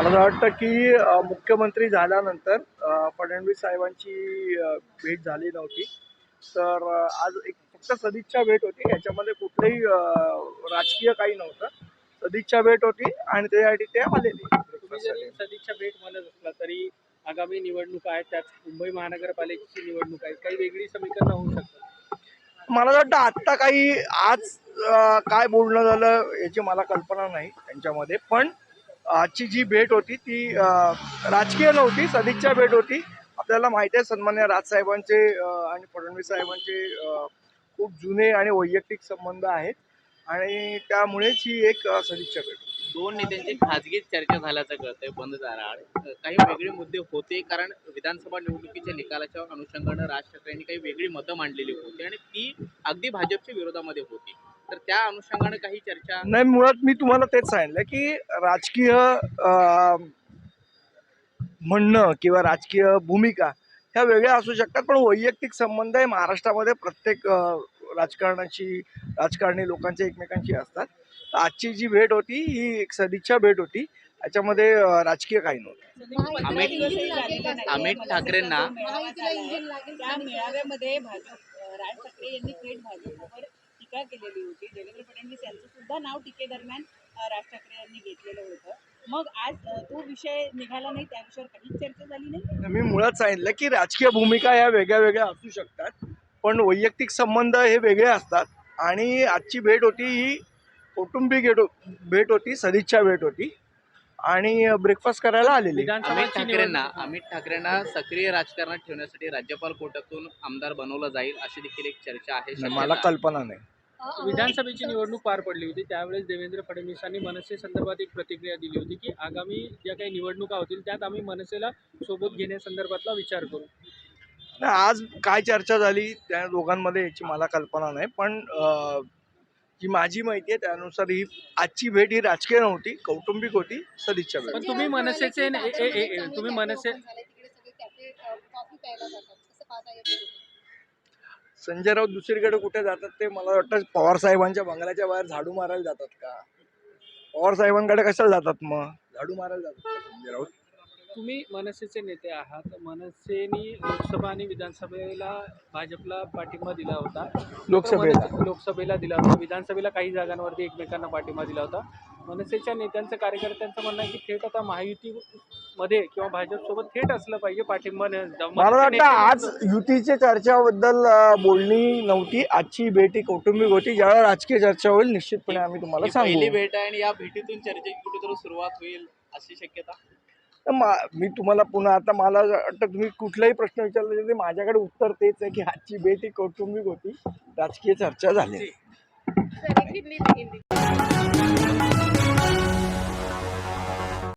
मला वाटतं की मुख्यमंत्री झाल्यानंतर फडणवीस साहेबांची भेट झाली नव्हती. तर आज एक फक्त सदिच्छा भेट होती. याच्यामध्ये कुठलंही राजकीय काही नव्हतं. सदिच्छा भेट होती आणि त्यासाठी ते आलेले. तुम्ही जरी सदिच्छा भेट म्हणत असला तरी आगामी निवडणूक आहेत, त्यात मुंबई महानगरपालिकेची निवडणूक आहे, काही वेगळी समीकरणं होऊ शकतात. मला वाटतं आत्ता काही आज काय बोलणं झालं याची मला कल्पना नाही त्यांच्यामध्ये. पण आजची जी भेट होती ती राजकीय नव्हती, सदिच्छा भेट होती. आपल्याला माहिती आहे सन्मान्य राजसाहेबांचे आणि फडणवीस साहेबांचे खूप जुने आणि वैयक्तिक संबंध आहेत आणि त्यामुळेच ही एक सदिच्छा भेट होती. दोन नेत्यांची खाजगी चर्चा झाल्याचं कळतंय बंद दाराआड. काही वेगळे मुद्दे होते, कारण विधानसभा निवडणुकीच्या निकालाच्या अनुषंगानं राज ठाकरेंनी काही वेगळी मतं मांडलेली होती आणि ती अगदी भाजपच्या विरोधामध्ये होती. तर त्या अनुषंगानं काही चर्चा नाही, मुळात मी तुम्हाला तेच सांगितलं की राजकीय म्हणणं किंवा राजकीय भूमिका ह्या वेगळ्या असू शकतात, पण वैयक्तिक संबंध हे महाराष्ट्रामध्ये प्रत्येक राजकारणी लोकांचे एकमेकांशी असतात. तर आजची जी भेट होती ही एक सदिच्छा भेट होती. याच्यामध्ये राजकीय काही नव्हतं. अमित ठाकरेंना त्या मेळाव्यामध्ये राज ठाकरे यांनी थेट भाजपवर टीका केलेली होती. देवेंद्र फडणवीस यांचं सुद्धा नाव टीकेदरम्यान राज ठाकरे यांनी घेतलेलं होतं. मग आज तो विषय निघाला नाही, त्या विषयावर काहीच चर्चा झाली नाही. मी मुळात सांगितलं की राजकीय भूमिका या वेगळ्या वेगळ्या असू शकतात, पण वैयक्तिक संबंध हे वेगळे असतात. आणि आजची भेट होती ही कौटुंबिक भेट होती, सदिच्छा भेट होती आणि ब्रेकफास्ट करायला आलेली. अमित ठाकरेंना सक्रिय राजकारणात ठेवण्यासाठी राज्यपाल कोट्यातून आमदार बनवलं जाईल अशी देखील एक चर्चा आहे. मला कल्पना नाही. विधानसभेची निवडणूक पार पडली होती, त्यावेळेस देवेंद्र फडणवीसांनी मनसे संदर्भात एक प्रतिक्रिया दिली होती की आगामी ज्या काही निवडणुका होतील त्यात आम्ही मनसेला सोबत घेण्यासंदर्भातला विचार करू. आज काय चर्चा झाली त्या दोघांमध्ये याची मला कल्पना नाही, पण जी माझी माहिती आहे त्यानुसार ही आजची भेट ही राजकीय नव्हती, कौटुंबिक होती, सदिच्छा भेट. पण तुम्ही मनसे संजय राऊत दुसरीकडे कुठे जातात ते मला वाटतं पवार साहेबांच्या बंगल्याच्या बाहेर झाडू मारायला जातात का? पवार साहेबांकडे कशाला जातात, मग झाडू मारायला जातात का संजय राऊत? तुम्ही मनसेचे नेते आहात. मनसेने लोकसभा आणि विधानसभेला भाजपला पाठिंबा दिला होता. लोकसभेला दिला होता, विधानसभेला काही जागांवरती एकमेकांना पाठिंबा दिला होता. मनसेच्या नेत्यांचं, कार्यकर्त्यांचं म्हणणं आहे की थेट आता महायुतीमध्ये किंवा भाजपसोबत थेट असलं पाहिजे पाठिंबा. मला वाटतं आज युतीच्या चर्चाबद्दल बोलणी नव्हती. आजची भेट ही कौटुंबिक होती. ज्यावेळेला राजकीय चर्चा होईल निश्चितपणे आम्ही तुम्हाला सांगू. पहिली भेट आहे आणि या भेटीतून चर्चेची कुठेतरी सुरुवात होईल अशी शक्यता. मी तुम्हाला पुन्हा आता मला वाटतं तुम्ही कुठलाही प्रश्न विचारला तरी माझ्याकडे उत्तर तेच आहे की आजची भेट ही कौटुंबिक होती, राजकीय चर्चा झाली.